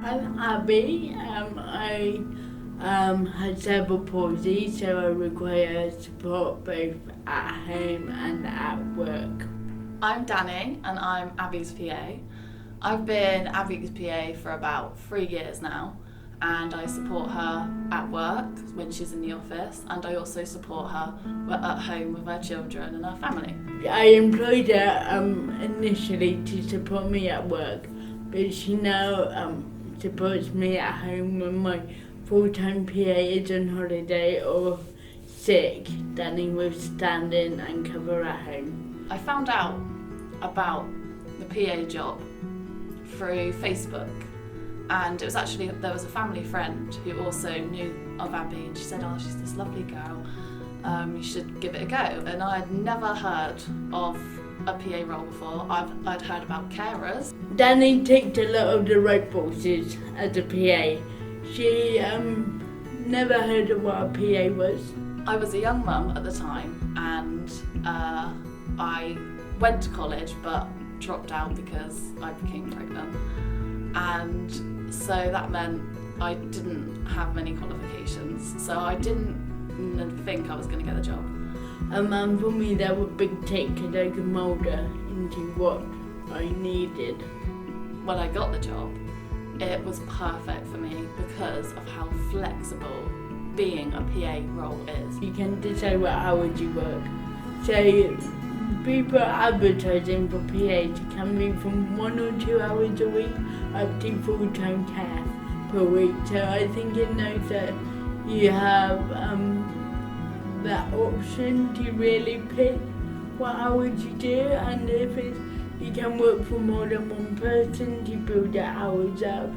I'm Abby. I had cerebral palsy, so I require support both at home and at work. I'm Danny and I'm Abby's PA. I've been Abby's PA for about 3 years now, and I support her at work when she's in the office, and I also support her at home with her children and her family. I employed her initially to support me at work, but she now supports me at home when my full-time PA is on holiday or sick. Danny will stand in and cover at home. I found out about the PA job through Facebook, and it was actually, there was a family friend who also knew of Abby, and she said, she's this lovely girl, you should give it a go. And I'd never heard of a PA role before. I'd heard about carers. Danny takes a lot of the right courses as a PA. She never heard of what a PA was. I was a young mum at the time, and I went to college but dropped out because I became pregnant, and so that meant I didn't have many qualifications, so I didn't think I was going to get the job. And for me that was a big take because I could mould her into what I needed. When I got the job, it was perfect for me because of how flexible being a PA role is. You can decide what hours you work. So people advertising for PAs can be from 1 or 2 hours a week up to full-time care per week. So I think it knows that you have that option to really pick what hours you do, and if you can work for more than one person to build the hours up.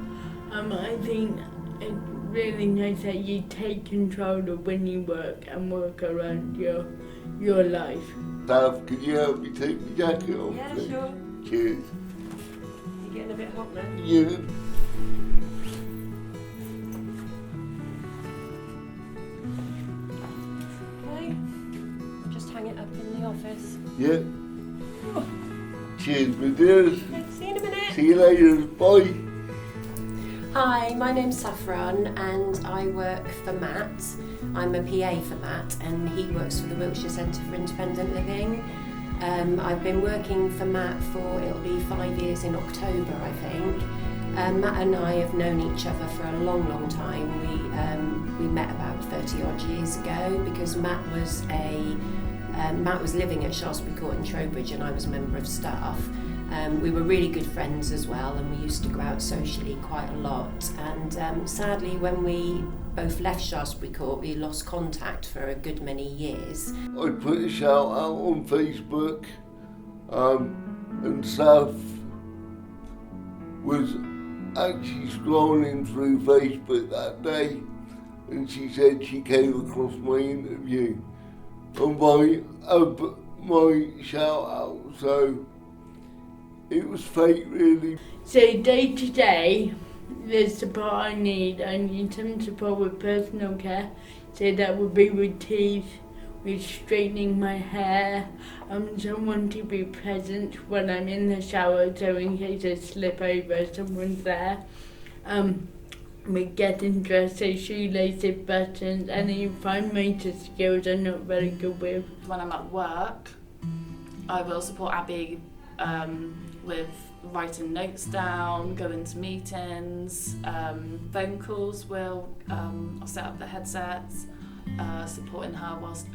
I think it's really nice that you take control of when you work and work around your life. Dad, could you help me take my jacket off? Yeah, please? sure. Cheers. You're getting a bit hot now. Yeah. Okay. Just hang it up in the office. Yeah. Cheers, my dears. See you in a minute. See you later. Bye. Hi, my name's Saffron and I work for Matt. I'm a PA for Matt and he works for the Wiltshire Centre for Independent Living. I've been working for Matt for, it'll be 5 years in October, I think. Matt and I have known each other for a long, long time. We met about 30 odd years ago because Matt was living at Shaftesbury Court in Trowbridge and I was a member of staff. We were really good friends as well, and we used to go out socially quite a lot. And sadly, when we both left Shaftesbury Court, we lost contact for a good many years. I put a shout out on Facebook, and Saf was actually scrolling through Facebook that day, and she said she came across my interview and my shout out. So it was fate, really. So day to day, the support I need some support with personal care. So that would be with teeth, with straightening my hair, someone to be present when I'm in the shower, so in case I slip over, someone's there. With getting dressed, so shoelaces, buttons, any fine motor skills I'm not very good with. When I'm at work, I will support Abby with writing notes down, going to meetings, phone calls. I'll set up the headsets, supporting her whilst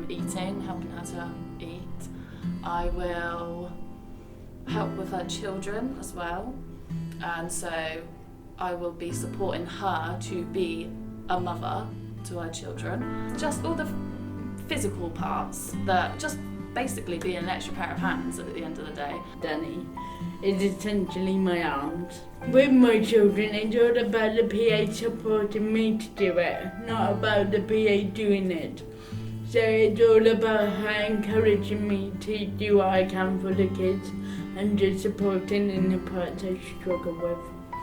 eating, helping her to eat. I will help with her children as well, and so I will be supporting her to be a mother to her children. Just all the physical parts that just basically be an extra pair of hands at the end of the day. Danny is essentially my aunt. With my children, it's all about the PA supporting me to do it, not about the PA doing it. So it's all about her encouraging me to do what I can for the kids and just supporting in the parts I struggle with.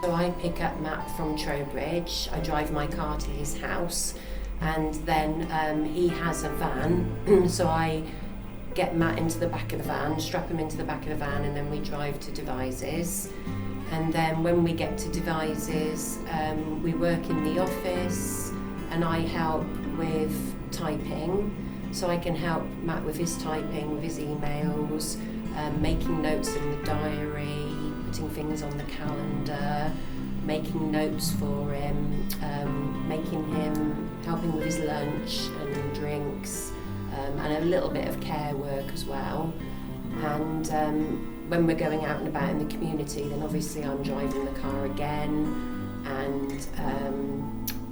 So I pick up Matt from Trowbridge, I drive my car to his house, and then he has a van, so I get Matt into the back of the van, strap him into the back of the van, and then we drive to Devizes. And then when we get to devices, we work in the office and I help with typing. So I can help Matt with his typing, with his emails, making notes in the diary, putting things on the calendar, making notes for him, helping with his lunch and drinks, and a little bit of care work as well. And when we're going out and about in the community, then obviously I'm driving the car again and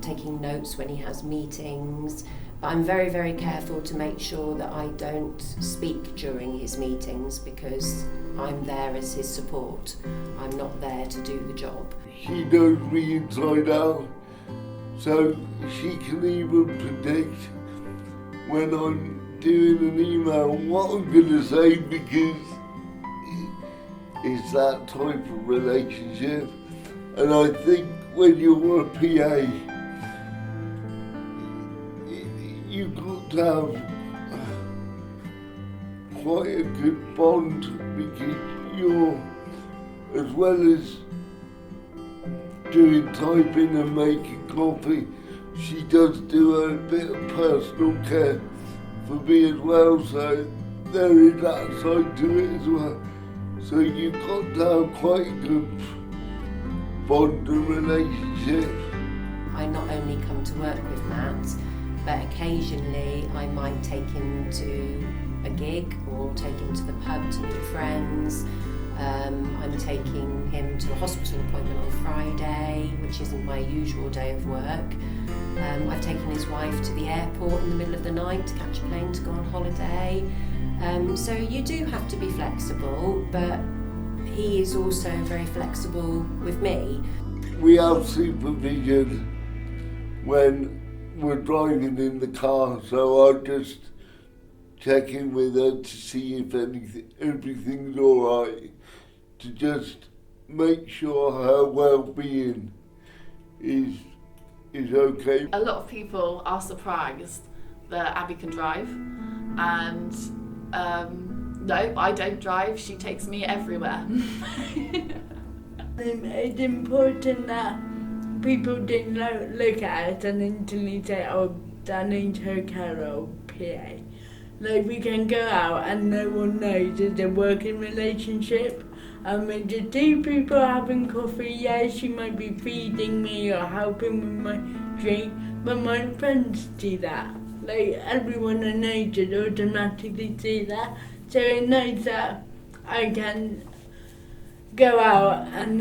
taking notes when he has meetings. But I'm very, very careful to make sure that I don't speak during his meetings because I'm there as his support. I'm not there to do the job. She knows me inside out, so she can even predict when I'm doing an email what I'm going to say because it's that type of relationship. And I think when you're a PA, you've got to have quite a good bond because you're, as well as doing typing and making coffee, she does do a bit of personal care for me as well, so there is that side to it as well. So you've got to have quite a good bond and relationship. I not only come to work with Matt, but occasionally I might take him to a gig or take him to the pub to meet friends. I'm taking him to a hospital appointment on Friday, which isn't my usual day of work. I've taken his wife to the airport in the middle of the night to catch a plane to go on holiday. So you do have to be flexible, but he is also very flexible with me. We have supervision when we're driving in the car, so I just check in with her to see if everything's all right, to just make sure her well-being is okay. A lot of people are surprised that Abby can drive, and no, I don't drive. She takes me everywhere. It's important that people didn't look at us and instantly say, oh, Danny's her carer or PA. Like, we can go out and no one knows it's a working relationship. And with the two people having coffee, yeah, she might be feeding me or helping with my drink, but my friends see that. Like, everyone I know should automatically see that. So it knows that I can go out and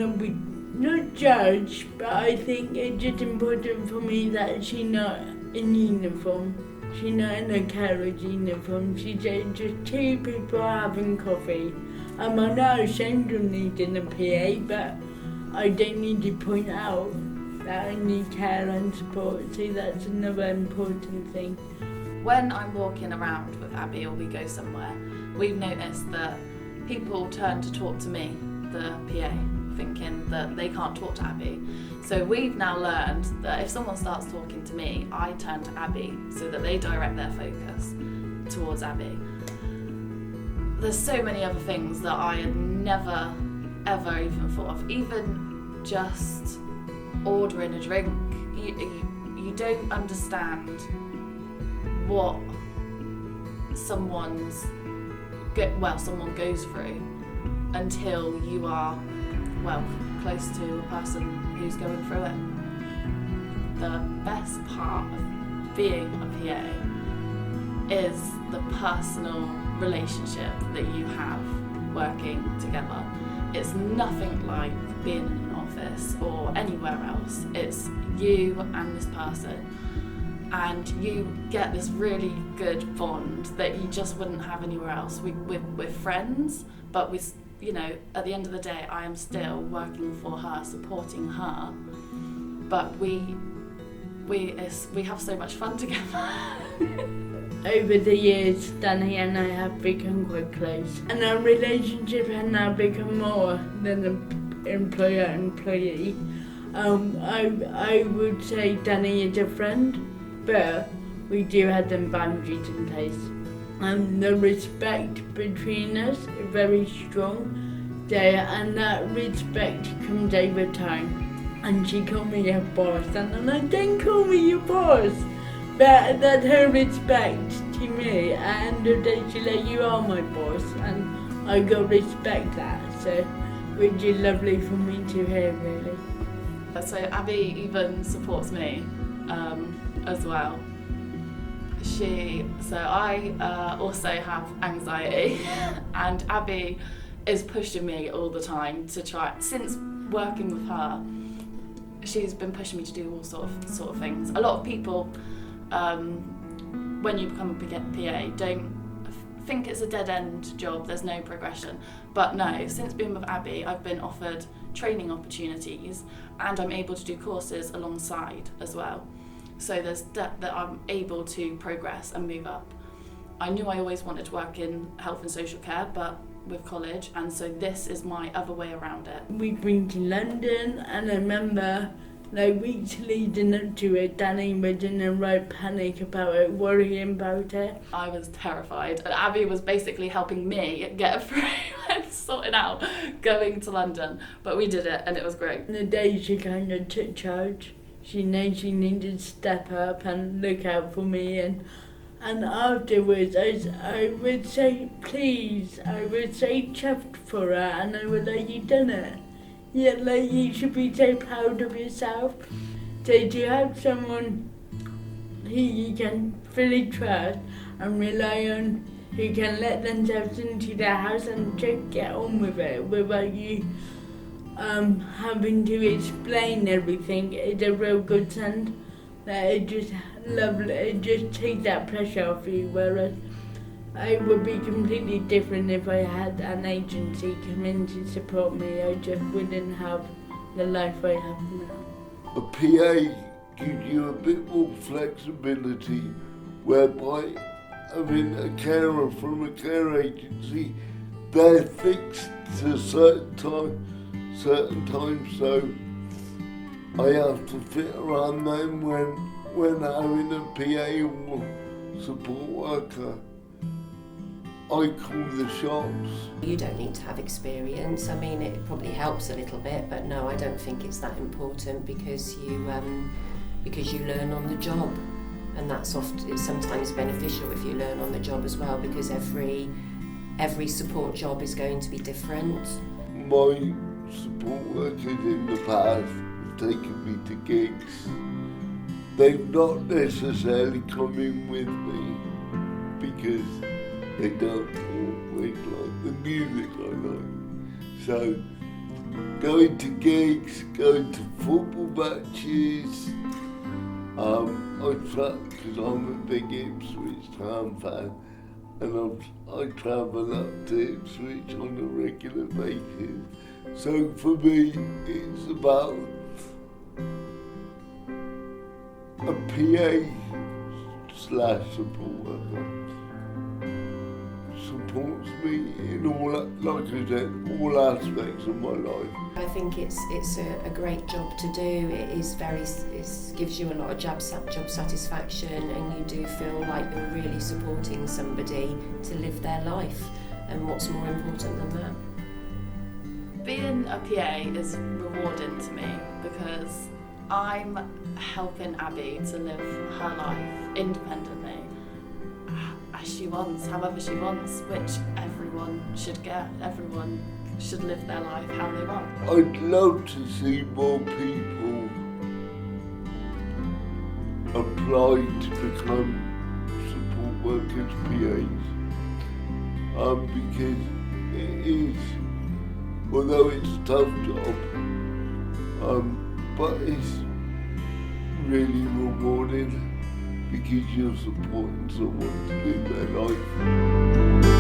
not judge, but I think it's just important for me that she's not in uniform. She's not in a carer's uniform. She's just two people having coffee. I'm not ashamed of needing a PA, but I don't need to point out that I need care and support. See, that's another important thing. When I'm walking around with Abby or we go somewhere, we've noticed that people turn to talk to me, the PA, thinking that they can't talk to Abby. So we've now learned that if someone starts talking to me, I turn to Abby so that they direct their focus towards Abby. There's so many other things that I had never, ever even thought of. Even just ordering a drink. You don't understand what someone goes through until you are, close to a person who's going through it. The best part of being a PA is the personal relationship that you have working together. It's nothing like being in an office or anywhere else. It's you and this person, and you get this really good bond that you just wouldn't have anywhere else. We're friends, but at the end of the day, I am still working for her, supporting her, but we have so much fun together. Over the years, Danny and I have become quite close, and our relationship has now become more than an employer-employee. I would say Danny is a friend, but we do have them boundaries in place. The respect between us is very strong. and that respect comes over time. And she called me her boss, and I don't call me your boss, but that her respect to me, and the day she like, you are my boss, and I got respect that, so which is lovely for me to hear, really. So Abby even supports me as well. I also have anxiety, and Abby is pushing me all the time to try. Since working with her, she's been pushing me to do all sort of things. A lot of people, when you become a PA, don't think it's a dead-end job, there's no progression. But no, since being with Abby, I've been offered training opportunities, and I'm able to do courses alongside as well. So there's that I'm able to progress and move up. I knew I always wanted to work in health and social care, but with college, and so this is my other way around it. We've been to London, and I remember weeks leading up to it, Danny was in a right panic about it, worrying about it. I was terrified, and Abby was basically helping me get through and sorting out going to London, but we did it and it was great. The day she kind of took charge, she knew she needed to step up and look out for me, and afterwards I would say please, I would say chuffed for her, and I would like, you done it. Yeah, you should be so proud of yourself. So to have someone who you can fully trust and rely on, who can let themselves into their house and just get on with it without you having to explain everything, is a real good sign. That it just lovely, it just takes that pressure off you, whereas it would be completely different if I had an agency come in to support me. I just wouldn't have the life I have now. A PA gives you a bit more flexibility, whereby having a carer from a care agency, they're fixed to certain times, so I have to fit around them when having a PA or support worker. I call the shots. You don't need to have experience. I mean, it probably helps a little bit, but no, I don't think it's that important because you learn on the job, and it's sometimes beneficial if you learn on the job as well, because every support job is going to be different. My support workers in the past have taken me to gigs. They've not necessarily come in with me because they don't always like the music I like. So going to gigs, going to football matches, because I'm a big Ipswich Town fan, and I travel up to Ipswich on a regular basis. So for me, it's about a PA/support worker. Supports me in all aspects of my life. I think it's a great job to do. It gives you a lot of job satisfaction, and you do feel like you're really supporting somebody to live their life. And what's more important than that? Being a PA is rewarding to me because I'm helping Abby to live her life independently. As she wants, however she wants, which everyone should get. Everyone should live their life how they want. I'd love to see more people apply to become support workers, PAs, because it is, although it's a tough job, but it's really rewarding, because you're supporting someone to live their life.